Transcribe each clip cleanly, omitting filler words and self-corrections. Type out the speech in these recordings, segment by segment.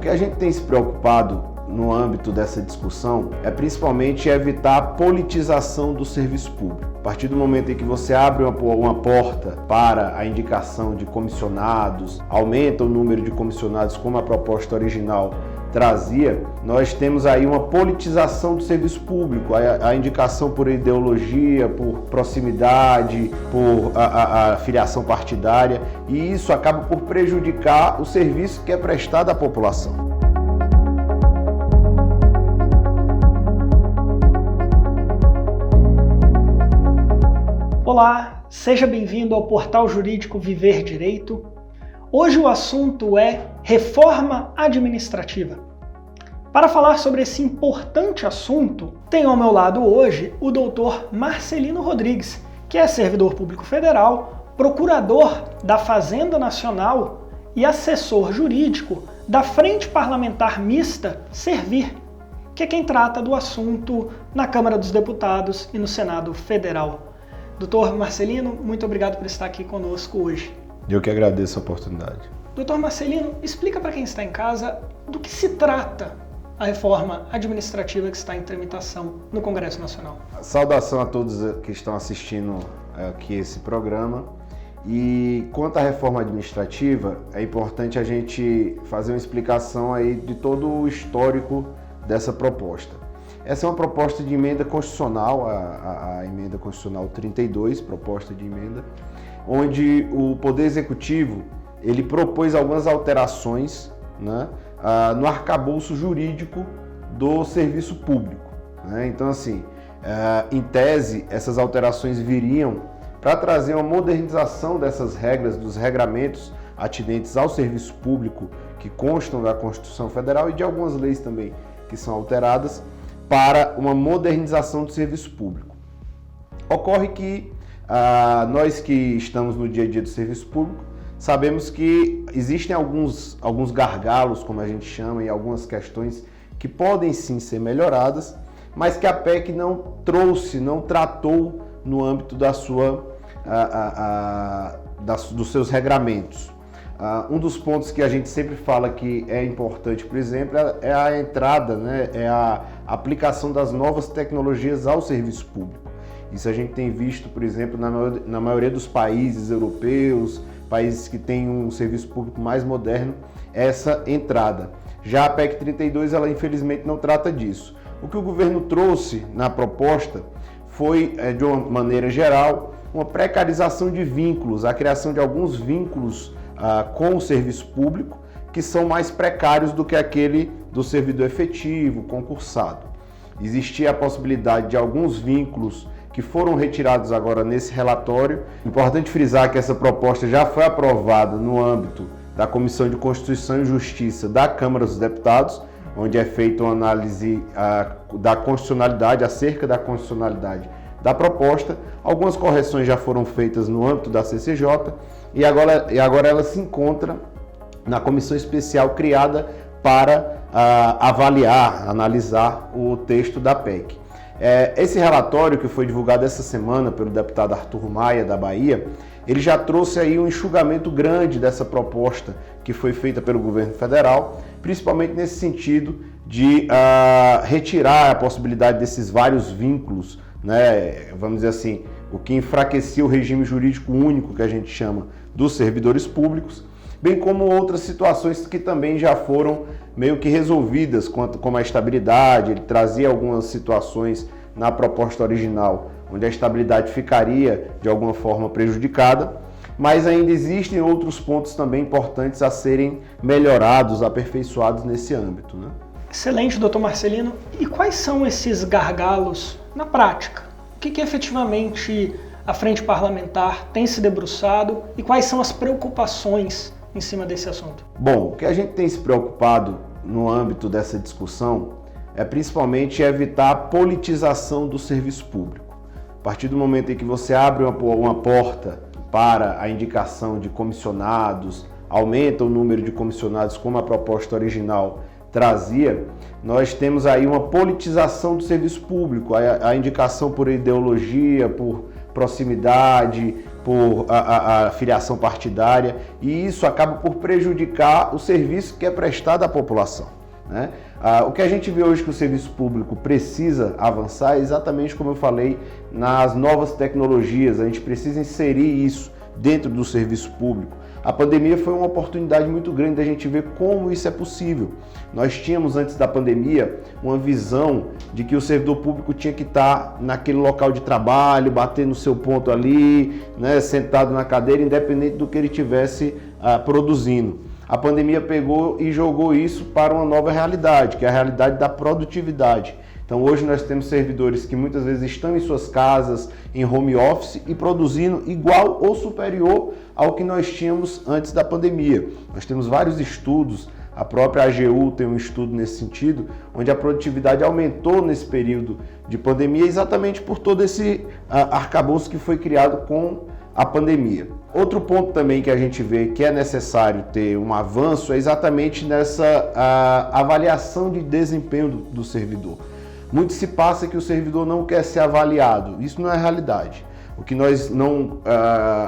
que a gente tem se preocupado no âmbito dessa discussão é principalmente evitar a politização do serviço público. A partir do momento em que você abre uma porta para a indicação de comissionados, aumenta o número de comissionados como a proposta original trazia, nós temos aí uma politização do serviço público, a indicação por ideologia, por proximidade, por a filiação partidária, e isso acaba por prejudicar o serviço que é prestado à população. Olá, seja bem-vindo ao Portal Jurídico Viver Direito. Hoje o assunto é reforma administrativa. Para falar sobre esse importante assunto, tenho ao meu lado hoje o Dr. Marcelino Rodrigues, que é servidor público federal, procurador da Fazenda Nacional e assessor jurídico da Frente Parlamentar Mista Servir, que é quem trata do assunto na Câmara dos Deputados e no Senado Federal. Doutor Marcelino, muito obrigado por estar aqui conosco hoje. Eu que agradeço a oportunidade. Doutor Marcelino, explica para quem está em casa do que se trata a reforma administrativa que está em tramitação no Congresso Nacional. Saudação a todos que estão assistindo aqui esse programa. E quanto à reforma administrativa, é importante a gente fazer uma explicação aí de todo o histórico dessa proposta. Essa é uma proposta de emenda constitucional, a emenda constitucional 32, proposta de emenda, onde o Poder Executivo ele propôs algumas alterações, né, no arcabouço jurídico do serviço público, né? Então, assim, em tese, essas alterações viriam para trazer uma modernização dessas regras, dos regramentos atinentes ao serviço público que constam da Constituição Federal e de algumas leis também que são alteradas, para uma modernização do serviço público. Ocorre que nós que estamos no dia a dia do serviço público sabemos que existem alguns gargalos, como a gente chama, e algumas questões que podem sim ser melhoradas, mas que a PEC não tratou no âmbito dos seus regramentos. Um dos pontos que a gente sempre fala que é importante, por exemplo, é a entrada, né, é a aplicação das novas tecnologias ao serviço público. Isso a gente tem visto, por exemplo, na maioria dos países europeus, países que têm um serviço público mais moderno, essa entrada. Já a PEC 32, ela infelizmente não trata disso. O que o governo trouxe na proposta foi, de uma maneira geral, uma precarização de vínculos, a criação de alguns vínculos com o serviço público, que são mais precários do que aquele do servidor efetivo, concursado. Existia a possibilidade de alguns vínculos que foram retirados agora nesse relatório. Importante frisar que essa proposta já foi aprovada no âmbito da Comissão de Constituição e Justiça da Câmara dos Deputados, onde é feita uma análise da constitucionalidade, acerca da constitucionalidade da proposta. Algumas correções já foram feitas no âmbito da CCJ e agora ela se encontra na comissão especial criada para avaliar, analisar o texto da PEC. Esse relatório que foi divulgado essa semana pelo deputado Arthur Maia, da Bahia, ele já trouxe aí um enxugamento grande dessa proposta que foi feita pelo governo federal, principalmente nesse sentido de retirar a possibilidade desses vários vínculos, né, vamos dizer assim, o que enfraquecia o regime jurídico único que a gente chama dos servidores públicos, bem como outras situações que também já foram meio que resolvidas, como a estabilidade. Ele trazia algumas situações na proposta original, onde a estabilidade ficaria de alguma forma prejudicada, mas ainda existem outros pontos também importantes a serem melhorados, aperfeiçoados nesse âmbito, né? Excelente, doutor Marcelino. E quais são esses gargalos na prática? O que efetivamente a Frente Parlamentar tem se debruçado e quais são as preocupações em cima desse assunto? Bom, o que a gente tem se preocupado no âmbito dessa discussão é principalmente evitar a politização do serviço público. A partir do momento em que você abre uma porta para a indicação de comissionados, aumenta o número de comissionados como a proposta original trazia, nós temos aí uma politização do serviço público, a indicação por ideologia, por proximidade, por a filiação partidária, e isso acaba por prejudicar o serviço que é prestado à população, né? O que a gente vê hoje que o serviço público precisa avançar é exatamente como eu falei, nas novas tecnologias. A gente precisa inserir isso dentro do serviço público. A pandemia foi uma oportunidade muito grande da gente ver como isso é possível. Nós tínhamos antes da pandemia uma visão de que o servidor público tinha que estar naquele local de trabalho, bater no seu ponto ali, né, sentado na cadeira, independente do que ele estivesse produzindo. A pandemia pegou e jogou isso para uma nova realidade, que é a realidade da produtividade. Então hoje nós temos servidores que muitas vezes estão em suas casas, em home office e produzindo igual ou superior ao que nós tínhamos antes da pandemia. Nós temos vários estudos, a própria AGU tem um estudo nesse sentido, onde a produtividade aumentou nesse período de pandemia exatamente por todo esse arcabouço que foi criado com a pandemia. Outro ponto também que a gente vê que é necessário ter um avanço é exatamente nessa avaliação de desempenho do servidor. Muito se passa que o servidor não quer ser avaliado. Isso não é realidade. O que nós não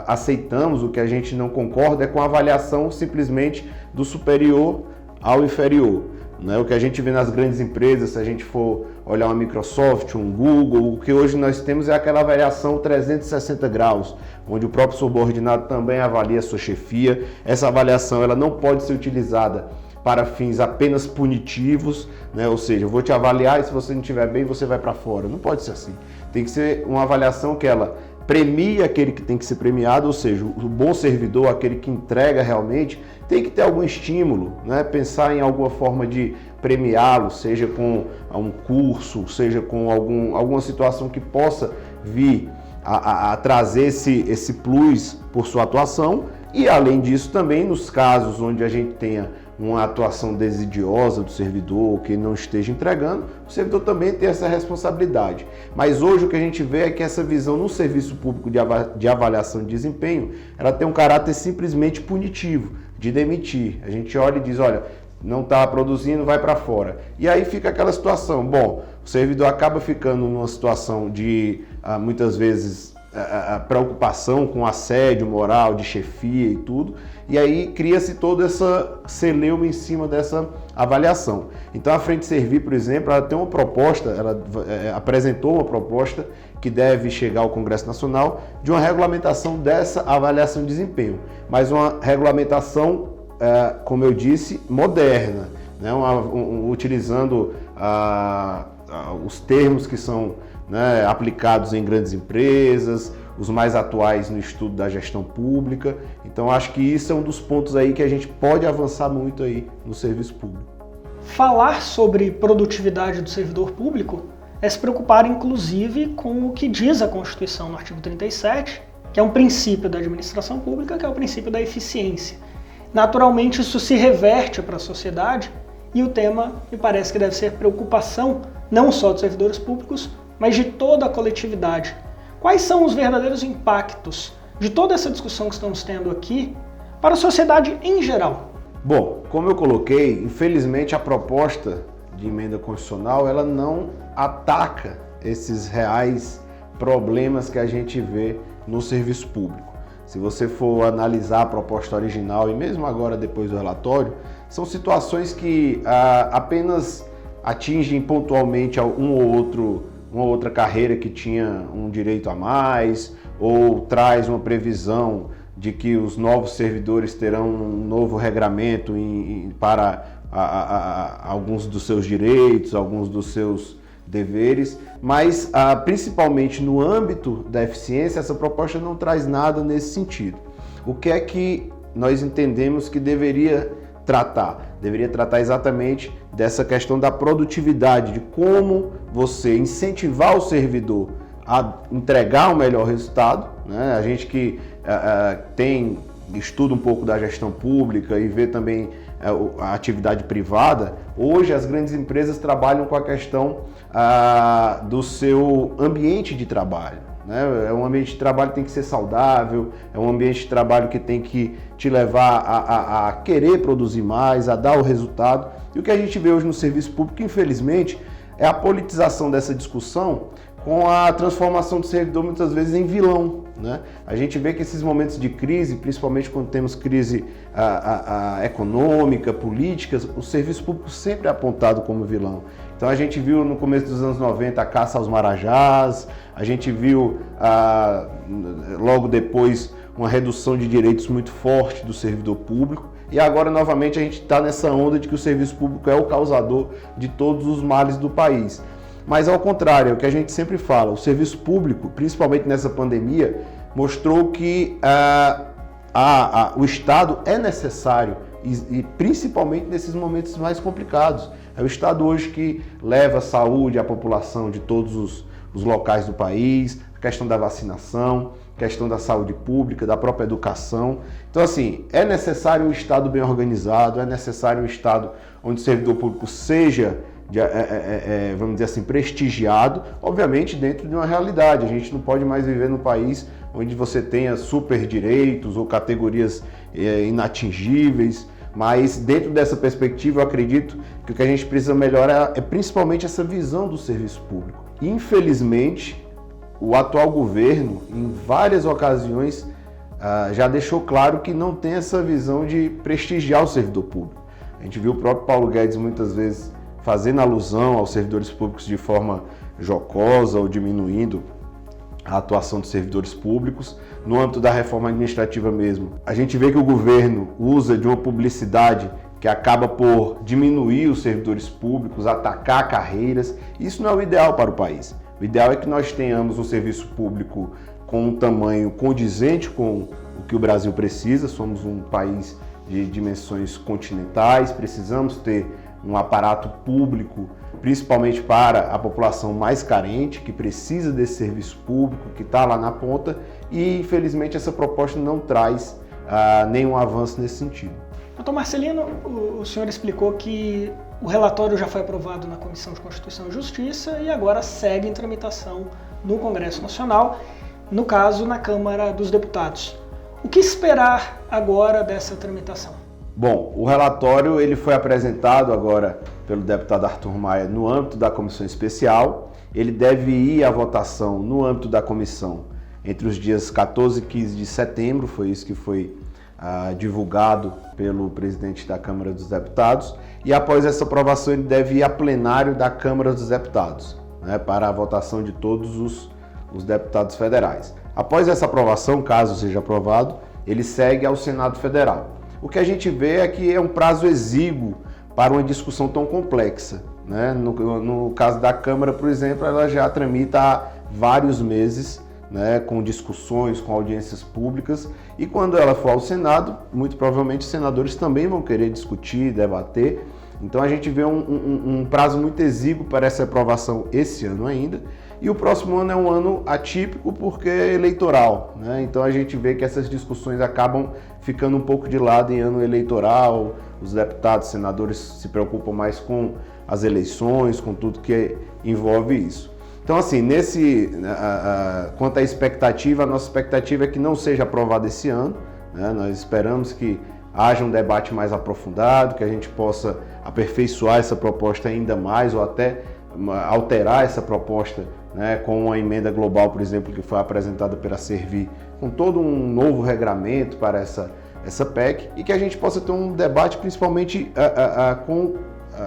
aceitamos, o que a gente não concorda é com a avaliação simplesmente do superior ao inferior, né? O que a gente vê nas grandes empresas, se a gente for olhar uma Microsoft, um Google, o que hoje nós temos é aquela avaliação 360 graus, onde o próprio subordinado também avalia a sua chefia. Essa avaliação ela não pode ser utilizada para fins apenas punitivos, né? Ou seja, eu vou te avaliar e se você não estiver bem, você vai para fora. Não pode ser assim. Tem que ser uma avaliação que ela premie aquele que tem que ser premiado, ou seja, o bom servidor, aquele que entrega realmente, tem que ter algum estímulo, né? Pensar em alguma forma de premiá-lo, seja com um curso, seja com alguma situação que possa vir a trazer esse plus por sua atuação. E além disso também nos casos onde a gente tenha uma atuação desidiosa do servidor, que não esteja entregando, o servidor também tem essa responsabilidade. Mas hoje o que a gente vê é que essa visão no serviço público de avaliação de desempenho, ela tem um caráter simplesmente punitivo, de demitir. A gente olha e diz, olha, não está produzindo, vai para fora. E aí fica aquela situação, bom, o servidor acaba ficando numa situação de, muitas vezes, a preocupação com assédio moral, de chefia e tudo, e aí cria-se toda essa celeuma em cima dessa avaliação. Então a Frente Servir, por exemplo, ela tem uma proposta, ela apresentou uma proposta que deve chegar ao Congresso Nacional de uma regulamentação dessa avaliação de desempenho, mas uma regulamentação, como eu disse, moderna, né? Utilizando os termos que são, né, aplicados em grandes empresas, os mais atuais no estudo da gestão pública. Então acho que isso é um dos pontos aí que a gente pode avançar muito aí no serviço público. Falar sobre produtividade do servidor público é se preocupar inclusive com o que diz a Constituição no artigo 37, que é um princípio da administração pública, que é o princípio da eficiência. Naturalmente isso se reverte para a sociedade e o tema me parece que deve ser preocupação não só dos servidores públicos, mas de toda a coletividade. Quais são os verdadeiros impactos de toda essa discussão que estamos tendo aqui para a sociedade em geral? Bom, como eu coloquei, infelizmente a proposta de emenda constitucional ela não ataca esses reais problemas que a gente vê no serviço público. Se você for analisar a proposta original e mesmo agora depois do relatório, são situações que apenas atingem pontualmente uma outra carreira que tinha um direito a mais, ou traz uma previsão de que os novos servidores terão um novo regramento para alguns dos seus direitos, alguns dos seus deveres, mas principalmente no âmbito da eficiência, essa proposta não traz nada nesse sentido. O que é que nós entendemos que deveria tratar? Deveria tratar exatamente dessa questão da produtividade, de como você incentivar o servidor a entregar um melhor resultado, né? A gente que estuda um pouco da gestão pública e vê também a atividade privada, hoje as grandes empresas trabalham com a questão do seu ambiente de trabalho, né? Um ambiente de trabalho que tem que ser saudável, é um ambiente de trabalho que tem que te levar a querer produzir mais, a dar o resultado. E o que a gente vê hoje no serviço público, infelizmente, é a politização dessa discussão com a transformação do servidor muitas vezes em vilão. né? A gente vê que esses momentos de crise, principalmente quando temos crise econômica, política, o serviço público sempre é apontado como vilão. Então a gente viu no começo dos anos 90 a caça aos marajás, a gente viu logo depois uma redução de direitos muito forte do servidor público, e agora novamente a gente está nessa onda de que o serviço público é o causador de todos os males do país. Mas ao contrário, é o que a gente sempre fala, o serviço público, principalmente nessa pandemia, mostrou que o Estado é necessário, e principalmente nesses momentos mais complicados. É o Estado hoje que leva a saúde à população de todos os locais do país, a questão da vacinação, a questão da saúde pública, da própria educação. Então, assim, é necessário um Estado bem organizado, é necessário um Estado onde o servidor público seja, vamos dizer assim, prestigiado, obviamente dentro de uma realidade. A gente não pode mais viver num país onde você tenha super direitos ou categorias inatingíveis, mas dentro dessa perspectiva eu acredito que o que a gente precisa melhorar é principalmente essa visão do serviço público. Infelizmente, o atual governo, em várias ocasiões, já deixou claro que não tem essa visão de prestigiar o servidor público. A gente viu o próprio Paulo Guedes muitas vezes fazendo alusão aos servidores públicos de forma jocosa ou diminuindo a atuação dos servidores públicos. No âmbito da reforma administrativa mesmo, a gente vê que o governo usa de uma publicidade que acaba por diminuir os servidores públicos, atacar carreiras. Isso não é o ideal para o país. O ideal é que nós tenhamos um serviço público com um tamanho condizente com o que o Brasil precisa. Somos um país de dimensões continentais, precisamos ter um aparato público, principalmente para a população mais carente, que precisa desse serviço público, que está lá na ponta, e infelizmente essa proposta não traz nenhum avanço nesse sentido. Doutor Marcelino, o senhor explicou que o relatório já foi aprovado na Comissão de Constituição e Justiça e agora segue em tramitação no Congresso Nacional, no caso na Câmara dos Deputados. O que esperar agora dessa tramitação? Bom, o relatório ele foi apresentado agora pelo deputado Arthur Maia no âmbito da comissão especial. Ele deve ir à votação no âmbito da comissão entre os dias 14 e 15 de setembro, foi isso que foi divulgado pelo presidente da Câmara dos Deputados, e após essa aprovação ele deve ir a plenário da Câmara dos Deputados, né, para a votação de todos os deputados federais. Após essa aprovação, caso seja aprovado, ele segue ao Senado Federal. O que a gente vê é que é um prazo exíguo para uma discussão tão complexa, né? No caso da Câmara, por exemplo, ela já tramita há vários meses, né, com discussões, com audiências públicas, e quando ela for ao Senado, muito provavelmente os senadores também vão querer discutir, debater. Então a gente vê um prazo muito exíguo para essa aprovação esse ano ainda, e o próximo ano é um ano atípico porque é eleitoral, né? Então a gente vê que essas discussões acabam ficando um pouco de lado em ano eleitoral. Os deputados, senadores se preocupam mais com as eleições, com tudo que envolve isso. Então, assim, quanto à expectativa, a nossa expectativa é que não seja aprovado esse ano, né? Nós esperamos que haja um debate mais aprofundado, que a gente possa aperfeiçoar essa proposta ainda mais ou até alterar essa proposta, né, com uma emenda global, por exemplo, que foi apresentada pela Servir, com todo um novo regramento para essa PEC, e que a gente possa ter um debate principalmente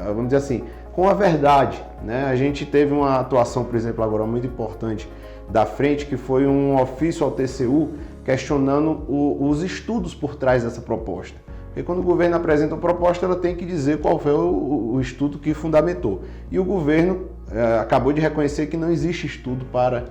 vamos dizer assim, com a verdade, né? A gente teve uma atuação, por exemplo, agora muito importante da frente, que foi um ofício ao TCU questionando os estudos por trás dessa proposta. Porque quando o governo apresenta uma proposta, ela tem que dizer qual foi o estudo que fundamentou. E o governo acabou de reconhecer que não existe estudo para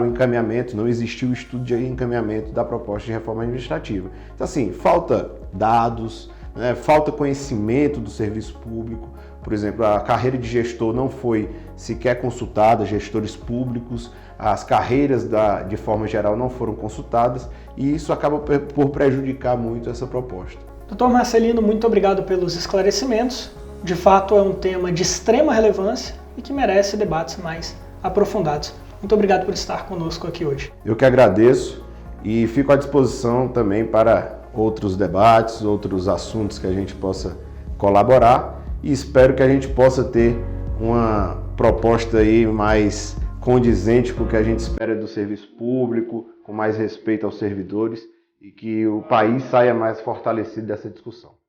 o encaminhamento, não existiu estudo de encaminhamento da proposta de reforma administrativa. Então, assim, falta dados, né, falta conhecimento do serviço público. Por exemplo, a carreira de gestor não foi sequer consultada, gestores públicos, as carreiras de forma geral não foram consultadas, e isso acaba por prejudicar muito essa proposta. Doutor Marcelino, muito obrigado pelos esclarecimentos. De fato, é um tema de extrema relevância e que merece debates mais aprofundados. Muito obrigado por estar conosco aqui hoje. Eu que agradeço e fico à disposição também para outros debates, outros assuntos que a gente possa colaborar, e espero que a gente possa ter uma proposta aí mais condizente com o que a gente espera do serviço público, com mais respeito aos servidores e que o país saia mais fortalecido dessa discussão.